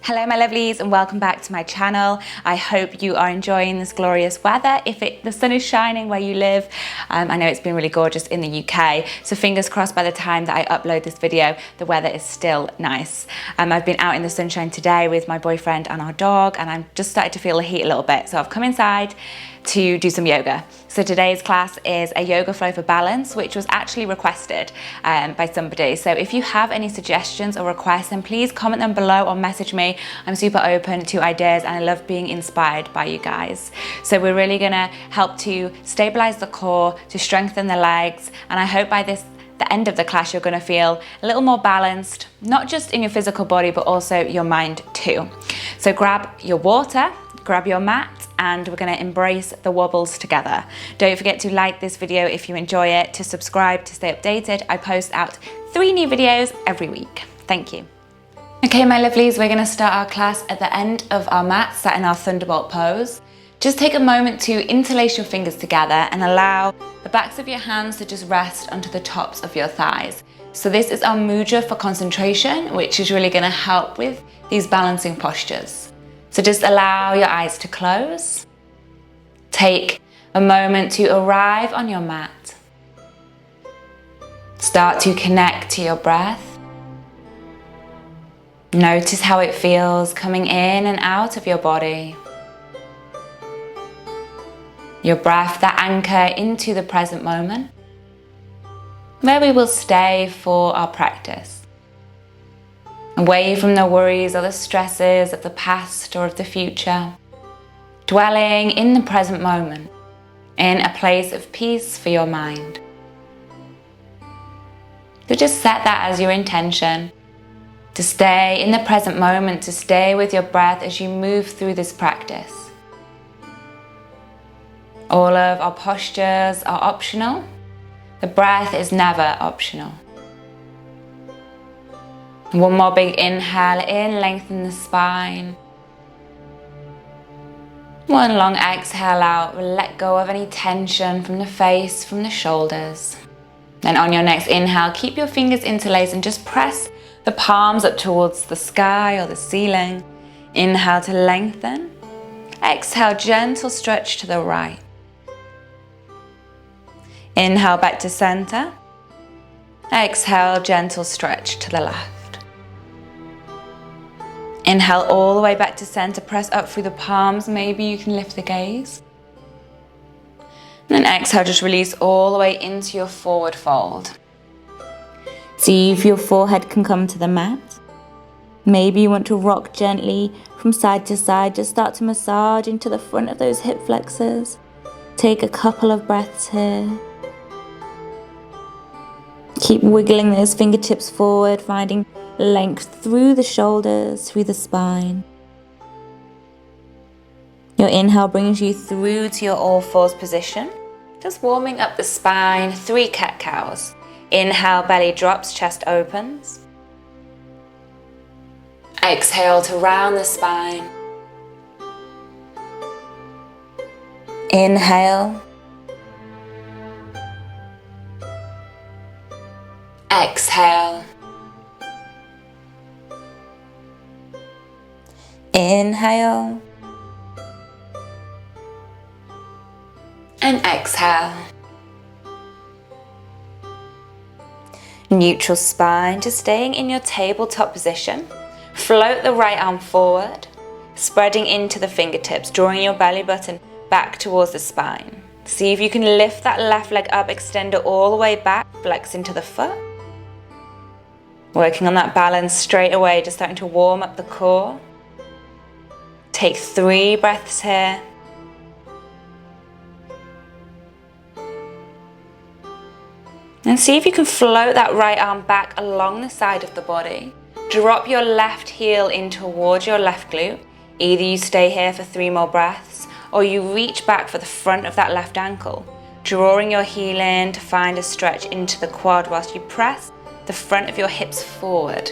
Hello my lovelies and welcome back to my channel. I hope you are enjoying this glorious weather. If the sun is shining where you live, I know it's been really gorgeous in the UK, so fingers crossed by the time that I upload this video, the weather is still nice. I've been out in the sunshine today with my boyfriend and our dog, and I'm just started to feel the heat a little bit, so I've come inside to do some yoga. So today's class is a yoga flow for balance, which was actually requested by somebody. So if you have any suggestions or requests, then please comment them below or message me. I'm super open to ideas and I love being inspired by you guys. So we're really gonna help to stabilize the core, to strengthen the legs, and I hope by the end of the class you're gonna feel a little more balanced, not just in your physical body, but also your mind too. So grab your water, grab your mat, and we're gonna embrace the wobbles together. Don't forget to like this video if you enjoy it, to subscribe to stay updated. I post out 3 new videos every week. Thank you. Okay, my lovelies, we're gonna start our class at the end of our mat, sat in our thunderbolt pose. Just take a moment to interlace your fingers together and allow the backs of your hands to just rest onto the tops of your thighs. So this is our mudra for concentration, which is really gonna help with these balancing postures. So just allow your eyes to close. Take a moment to arrive on your mat. Start to connect to your breath. Notice how it feels coming in and out of your body. Your breath, that anchor into the present moment, where we will stay for our practice. Away from the worries or the stresses of the past or of the future, dwelling in the present moment, in a place of peace for your mind. So just set that as your intention, to stay in the present moment, to stay with your breath as you move through this practice. All of our postures are optional. The breath is never optional. One more big inhale in, lengthen the spine. One long exhale out, let go of any tension from the face, from the shoulders. Then on your next inhale, keep your fingers interlaced and just press the palms up towards the sky or the ceiling. Inhale to lengthen. Exhale, gentle stretch to the right. Inhale back to center. Exhale, gentle stretch to the left. Inhale all the way back to center, press up through the palms, maybe you can lift the gaze. And then exhale, just release all the way into your forward fold. See if your forehead can come to the mat. Maybe you want to rock gently from side to side, just start to massage into the front of those hip flexors. Take a couple of breaths here. Keep wiggling those fingertips forward, finding length through the shoulders, through the spine. Your inhale brings you through to your all fours position. Just warming up the spine, 3 cat-cows. Inhale, belly drops, chest opens. Exhale to round the spine. Inhale. Exhale. Inhale. And exhale. Neutral spine, just staying in your tabletop position. Float the right arm forward, spreading into the fingertips, drawing your belly button back towards the spine. See if you can lift that left leg up, extend it all the way back, flex into the foot. Working on that balance straight away, just starting to warm up the core. Take 3 breaths here. And see if you can float that right arm back along the side of the body. Drop your left heel in towards your left glute. Either you stay here for 3 more breaths, or you reach back for the front of that left ankle, drawing your heel in to find a stretch into the quad whilst you press the front of your hips forward.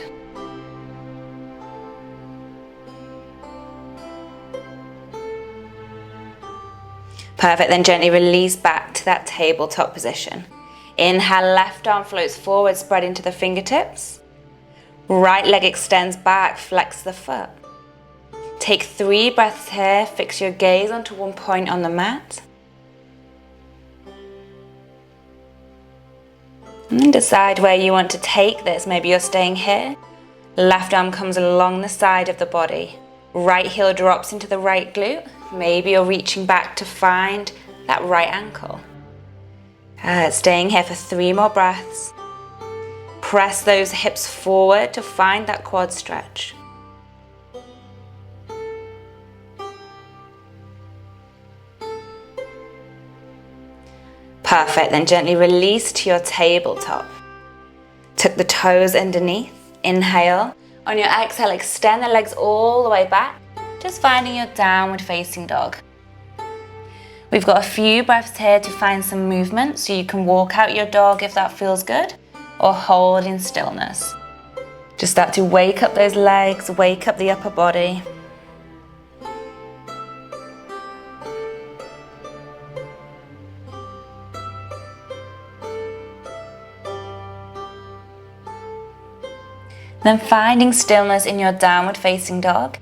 Perfect, then gently release back to that tabletop position. Inhale, left arm floats forward, spread into the fingertips. Right leg extends back, flex the foot. Take 3 breaths here, fix your gaze onto one point on the mat. And then decide where you want to take this. Maybe you're staying here. Left arm comes along the side of the body. Right heel drops into the right glute. Maybe you're reaching back to find that right ankle. Staying here for 3 more breaths. Press those hips forward to find that quad stretch. Perfect, then gently release to your tabletop. Tuck the toes underneath, inhale. On your exhale, extend the legs all the way back, just finding your downward facing dog. We've got a few breaths here to find some movement, so you can walk out your dog if that feels good, or hold in stillness. Just start to wake up those legs, wake up the upper body. Then finding stillness in your downward facing dog.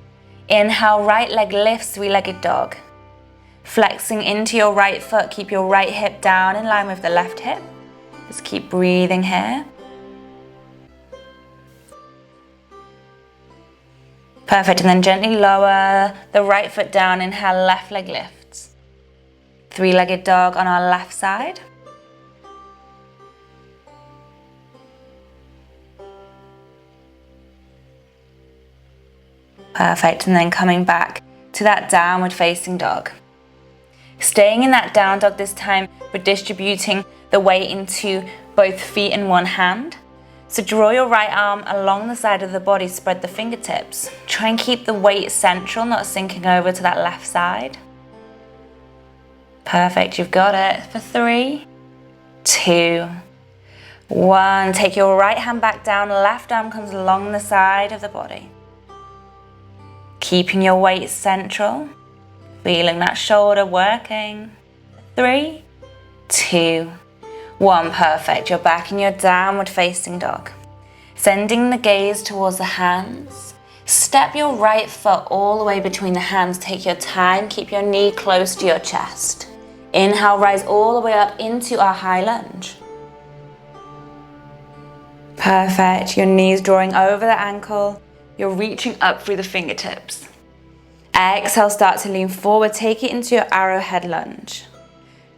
Inhale, right leg lifts, 3-legged dog. Flexing into your right foot, keep your right hip down in line with the left hip. Just keep breathing here. Perfect, and then gently lower the right foot down, inhale, left leg lifts. 3-legged dog on our left side. Perfect, and then coming back to that downward facing dog. Staying in that down dog this time, we're distributing the weight into both feet and one hand. So draw your right arm along the side of the body, spread the fingertips. Try and keep the weight central, not sinking over to that left side. Perfect, you've got it. For 3, 2, 1. Take your right hand back down, left arm comes along the side of the body. Keeping your weight central, feeling that shoulder working. 3, 2, 1. Perfect. You're back in your downward facing dog. Sending the gaze towards the hands. Step your right foot all the way between the hands. Take your time. Keep your knee close to your chest. Inhale, rise all the way up into our high lunge. Perfect. Your knees drawing over the ankle. You're reaching up through the fingertips. Exhale, start to lean forward. Take it into your arrowhead lunge.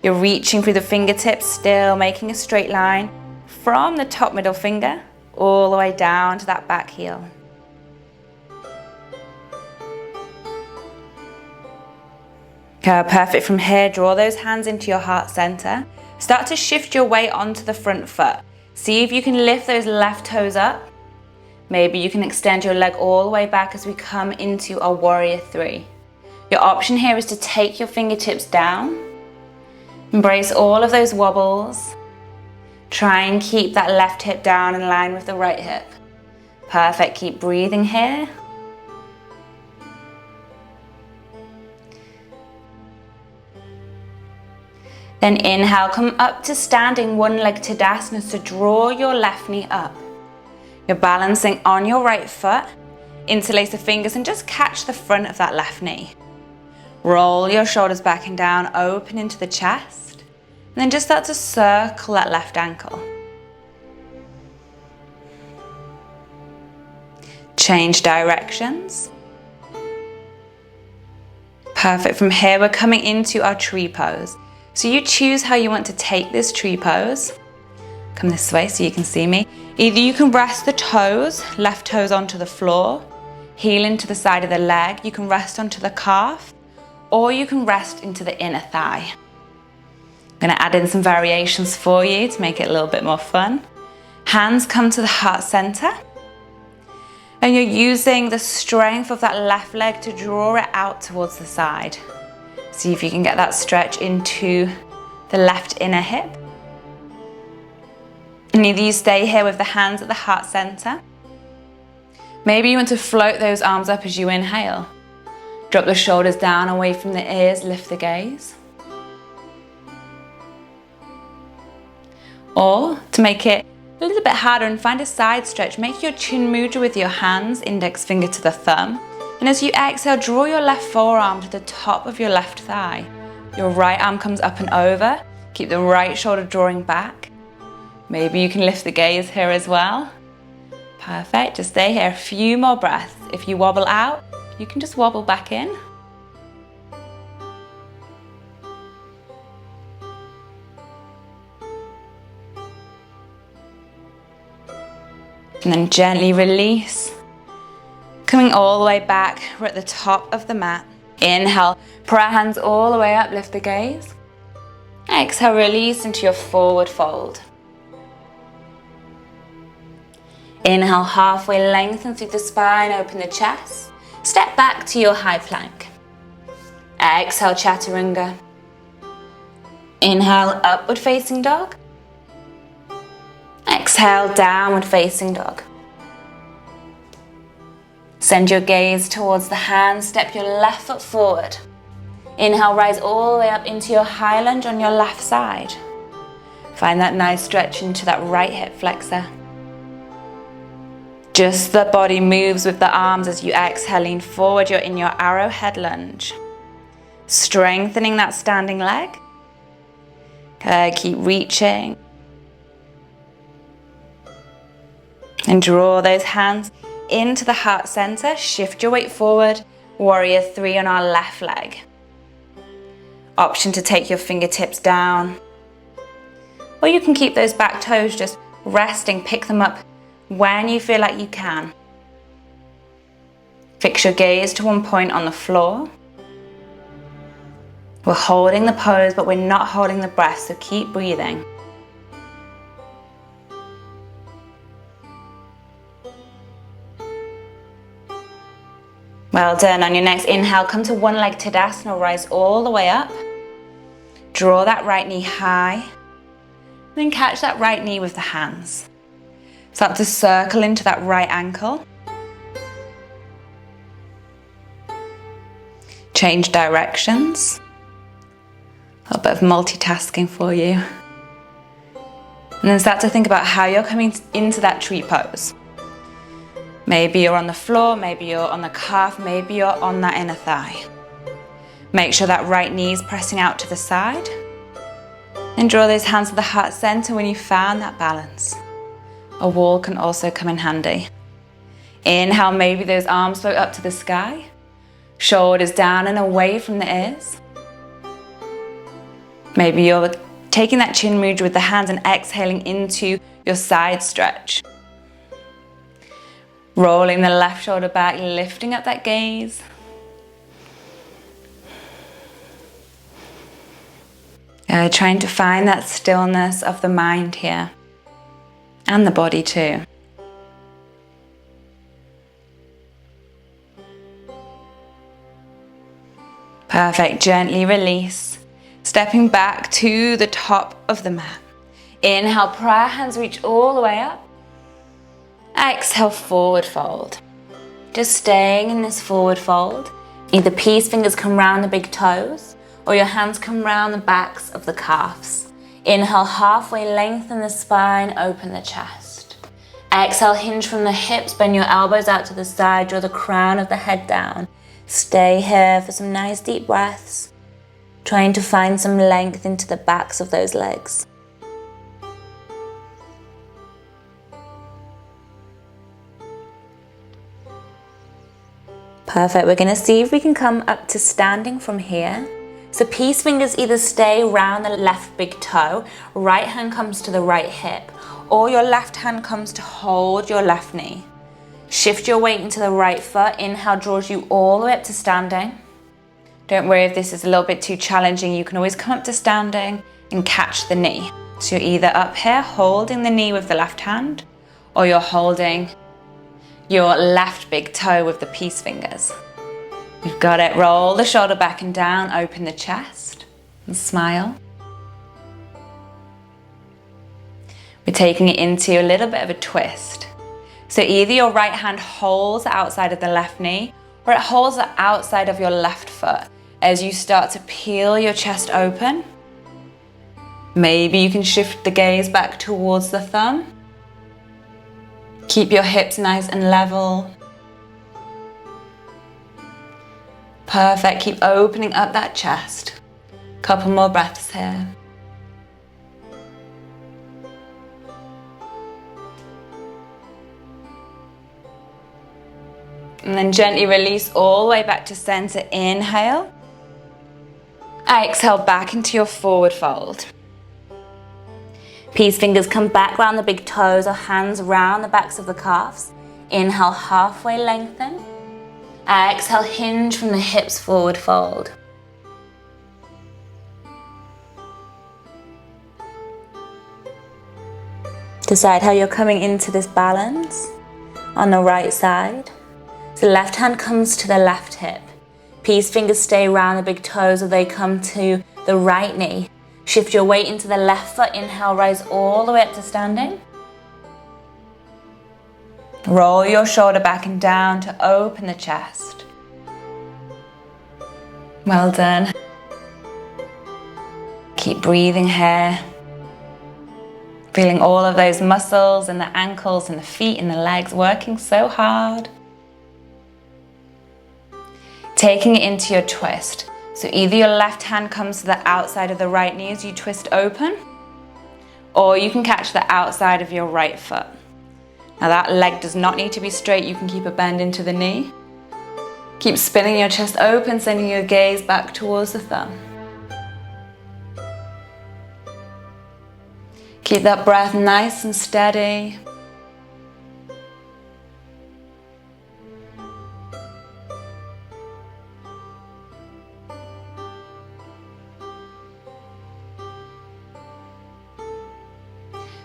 You're reaching through the fingertips, still making a straight line from the top middle finger all the way down to that back heel. Perfect. From here, draw those hands into your heart center. Start to shift your weight onto the front foot. See if you can lift those left toes up. Maybe you can extend your leg all the way back as we come into our warrior 3. Your option here is to take your fingertips down. Embrace all of those wobbles. Try and keep that left hip down in line with the right hip. Perfect, keep breathing here. Then inhale, come up to standing one-legged Tadasana, so draw your left knee up. You're balancing on your right foot, interlace the fingers and just catch the front of that left knee. Roll your shoulders back and down, open into the chest, and then just start to circle that left ankle. Change directions. Perfect. From here, we're coming into our tree pose. So you choose how you want to take this tree pose. Come this way so you can see me. Either you can rest the toes, left toes onto the floor, heel into the side of the leg. You can rest onto the calf, or you can rest into the inner thigh. I'm going to add in some variations for you to make it a little bit more fun. Hands come to the heart center. And you're using the strength of that left leg to draw it out towards the side. See if you can get that stretch into the left inner hip. And either you stay here with the hands at the heart center. Maybe you want to float those arms up as you inhale. Drop the shoulders down away from the ears, lift the gaze. Or to make it a little bit harder and find a side stretch, make your chin mudra with your hands, index finger to the thumb. And as you exhale, draw your left forearm to the top of your left thigh. Your right arm comes up and over. Keep the right shoulder drawing back. Maybe you can lift the gaze here as well. Perfect, just stay here a few more breaths. If you wobble out, you can just wobble back in. And then gently release. Coming all the way back, we're at the top of the mat. Inhale, prayer hands all the way up, lift the gaze. Exhale, release into your forward fold. Inhale, halfway lengthen through the spine, open the chest. Step back to your high plank. Exhale, chaturanga. Inhale, upward facing dog. Exhale, downward facing dog. Send your gaze towards the hands, step your left foot forward. Inhale, rise all the way up into your high lunge on your left side. Find that nice stretch into that right hip flexor. Just the body moves with the arms as you exhale, lean forward, you're in your arrowhead lunge. Strengthening that standing leg. Keep reaching. And draw those hands into the heart center. Shift your weight forward. Warrior 3 on our left leg. Option to take your fingertips down. Or you can keep those back toes just resting. Pick them up when you feel like you can. Fix your gaze to one point on the floor. We're holding the pose, but we're not holding the breath, so keep breathing. Well done. On your next inhale, come to one leg Tadasana, rise all the way up. Draw that right knee high. Then catch that right knee with the hands. Start to circle into that right ankle. Change directions. A little bit of multitasking for you. And then start to think about how you're coming into that tree pose. Maybe you're on the floor, maybe you're on the calf, maybe you're on that inner thigh. Make sure that right knee is pressing out to the side. And draw those hands to the heart center when you found that balance. A wall can also come in handy. Inhale, maybe those arms float up to the sky. Shoulders down and away from the ears. Maybe you're taking that chin mudra with the hands and exhaling into your side stretch. Rolling the left shoulder back, lifting up that gaze. Trying to find that stillness of the mind here. And the body too. Perfect, gently release. Stepping back to the top of the mat. Inhale, prayer hands reach all the way up. Exhale, forward fold. Just staying in this forward fold. Either peace fingers come round the big toes or your hands come round the backs of the calves. Inhale, halfway lengthen the spine, open the chest. Exhale, hinge from the hips, bend your elbows out to the side, draw the crown of the head down. Stay here for some nice deep breaths, trying to find some length into the backs of those legs. Perfect, we're gonna see if we can come up to standing from here. So peace fingers either stay round the left big toe, right hand comes to the right hip, or your left hand comes to hold your left knee. Shift your weight into the right foot, inhale draws you all the way up to standing. Don't worry if this is a little bit too challenging, you can always come up to standing and catch the knee. So you're either up here holding the knee with the left hand, or you're holding your left big toe with the peace fingers. You've got it. Roll the shoulder back and down, open the chest and smile. We're taking it into a little bit of a twist. So either your right hand holds the outside of the left knee or it holds the outside of your left foot as you start to peel your chest open. Maybe you can shift the gaze back towards the thumb. Keep your hips nice and level. Perfect, keep opening up that chest. Couple more breaths here. And then gently release all the way back to center. Inhale. Exhale back into your forward fold. Peace fingers come back round the big toes or hands round the backs of the calves. Inhale, halfway lengthen. Exhale, hinge from the hips, forward fold. Decide how you're coming into this balance on the right side. So the left hand comes to the left hip. Peace fingers stay around the big toes or they come to the right knee. Shift your weight into the left foot. Inhale, rise all the way up to standing. Roll your shoulder back and down to open the chest. Well done. Keep breathing here. Feeling all of those muscles in the ankles and the feet and the legs working so hard. Taking it into your twist. So either your left hand comes to the outside of the right knee as you twist open, or you can catch the outside of your right foot. Now that leg does not need to be straight, you can keep a bend into the knee. Keep spinning your chest open, sending your gaze back towards the thumb. Keep that breath nice and steady.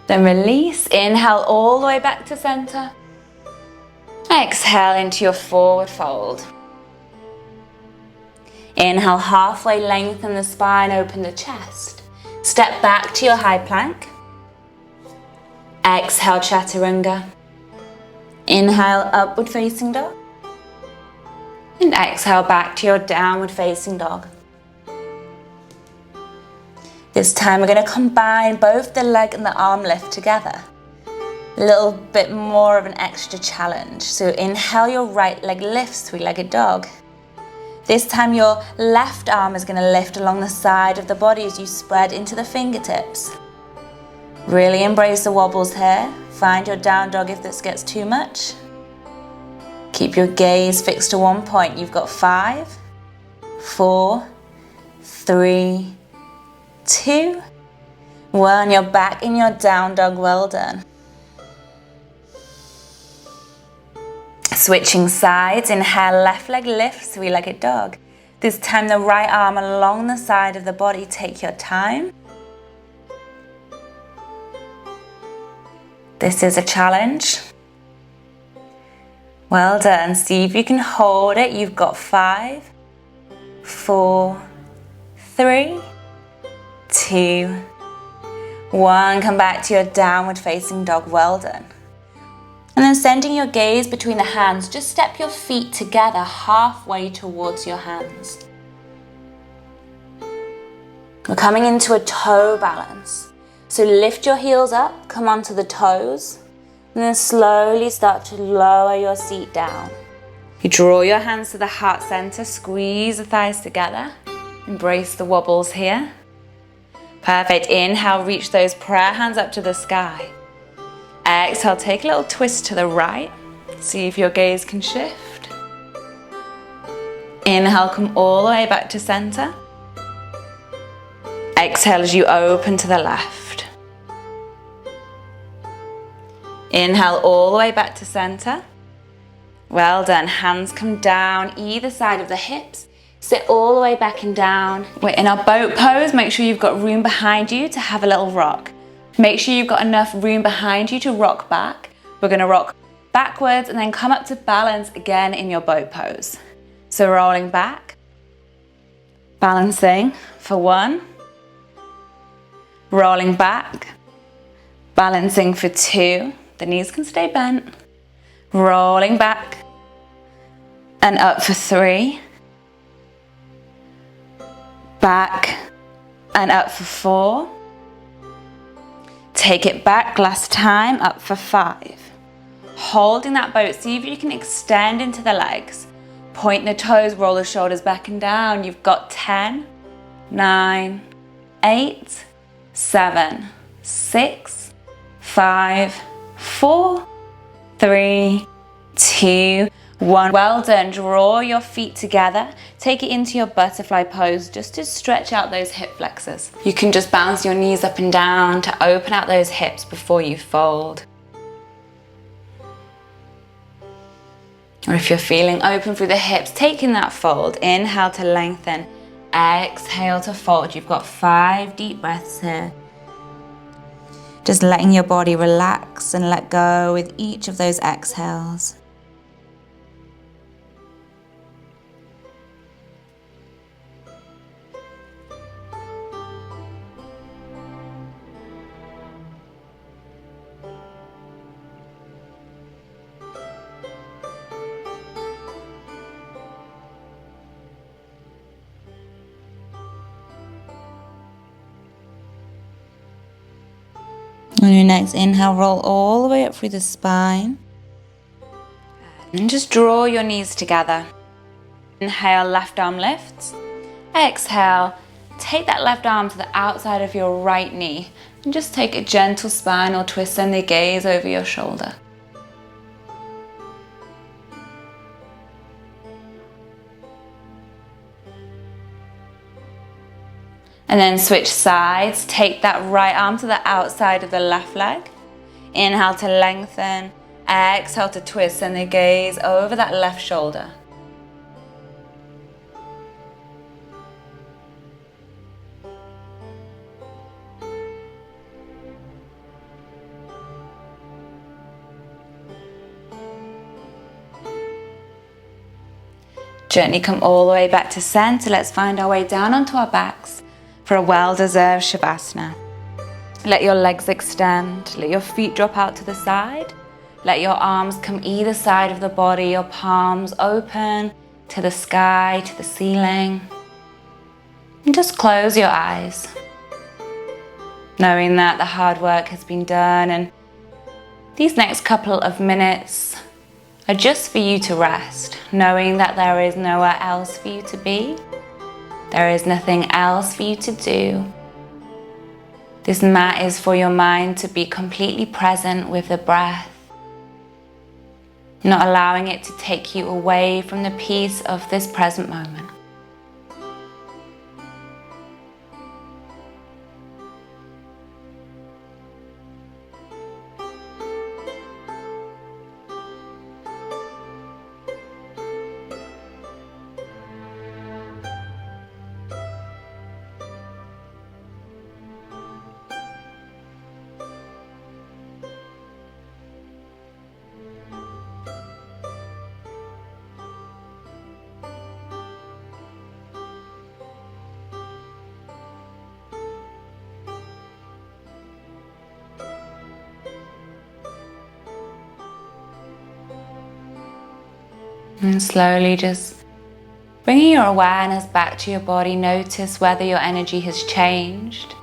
Then release, inhale all the way back to center. Exhale into your forward fold. Inhale, halfway lengthen the spine, open the chest. Step back to your high plank. Exhale, chaturanga. Inhale, upward facing dog. And exhale back to your downward facing dog. This time we're going to combine both the leg and the arm lift together. A little bit more of an extra challenge. So inhale, your right leg lifts, three-legged dog. This time your left arm is going to lift along the side of the body as you spread into the fingertips. Really embrace the wobbles here. Find your down dog if this gets too much. Keep your gaze fixed to one point. You've got 5, 4, 3, 2, 1. You're back in your down dog. Well done. Switching sides. Inhale, left leg lifts, three-legged dog. This time the right arm along the side of the body. Take your time. This is a challenge. Well done. See if you can hold it. You've got 5, 4, 3, 2, 1. Come back to your downward facing dog. Well done. And then sending your gaze between the hands, just step your feet together halfway towards your hands. We're coming into a toe balance. So lift your heels up, come onto the toes, and then slowly start to lower your seat down. You draw your hands to the heart center, squeeze the thighs together, embrace the wobbles here. Perfect. Inhale, reach those prayer hands up to the sky. Exhale, take a little twist to the right. See if your gaze can shift. Inhale, come all the way back to center. Exhale as you open to the left. Inhale all the way back to center. Well done. Hands come down either side of the hips. Sit all the way back and down. We're in our boat pose. Make sure you've got room behind you to have a little rock. Make sure you've got enough room behind you to rock back. We're going to rock backwards and then come up to balance again in your boat pose. So rolling back, balancing for 1, rolling back, balancing for 2. The knees can stay bent. Rolling back and up for 3. Back and up for 4. Take it back, last time, up for 5. Holding that boat, see if you can extend into the legs. Point the toes, roll the shoulders back and down. You've got 10, 9, 8, 7, 6, 5, 4, 3, 2, 1. Well done. Draw your feet together. Take it into your butterfly pose just to stretch out those hip flexors. You can just bounce your knees up and down to open out those hips before you fold. Or if you're feeling open through the hips, taking that fold. Inhale to lengthen. Exhale to fold. You've got 5 deep breaths here. Just letting your body relax and let go with each of those exhales. On your next inhale, roll all the way up through the spine. And just draw your knees together. Inhale, left arm lifts. Exhale, take that left arm to the outside of your right knee. And just take a gentle spinal twist and the gaze over your shoulder. And then switch sides. Take that right arm to the outside of the left leg. Inhale to lengthen. Exhale to twist and the gaze over that left shoulder. Gently come all the way back to center. Let's find our way down onto our backs for a well-deserved Shavasana. Let your legs extend. Let your feet drop out to the side. Let your arms come either side of the body. Your palms open to the sky, to the ceiling. And just close your eyes, knowing that the hard work has been done and these next couple of minutes are just for you to rest, knowing that there is nowhere else for you to be. There is nothing else for you to do. This mat is for your mind to be completely present with the breath, not allowing it to take you away from the peace of this present moment. And slowly just bringing your awareness back to your body. Notice whether your energy has changed.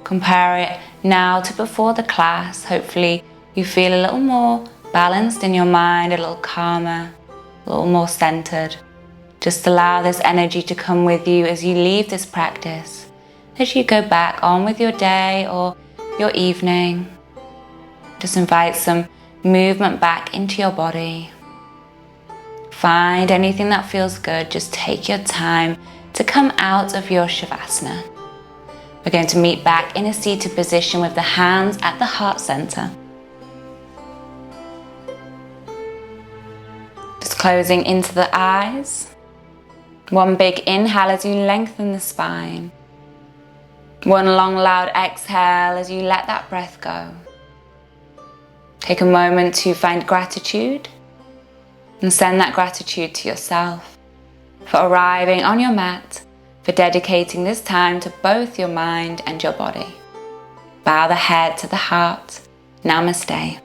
Compare it now to before the class. Hopefully you feel a little more balanced in your mind, a little calmer, a little more centered. Just allow this energy to come with you as you leave this practice, as you go back on with your day or your evening. Just invite some movement back into your body. Find anything that feels good. Just take your time to come out of your Shavasana. We're going to meet back in a seated position with the hands at the heart center. Just closing into the eyes. One big inhale as you lengthen the spine. One long loud exhale as you let that breath go. Take a moment to find gratitude and send that gratitude to yourself for arriving on your mat, for dedicating this time to both your mind and your body. Bow the head to the heart. Namaste.